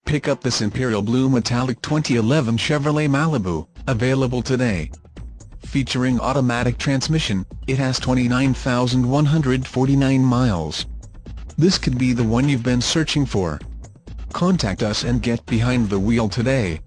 Pick up this Imperial Blue Metallic 2011 Chevrolet Malibu, available today. Featuring automatic transmission, it has 29,149 miles. This could be the one you've been searching for. Contact us and get behind the wheel today.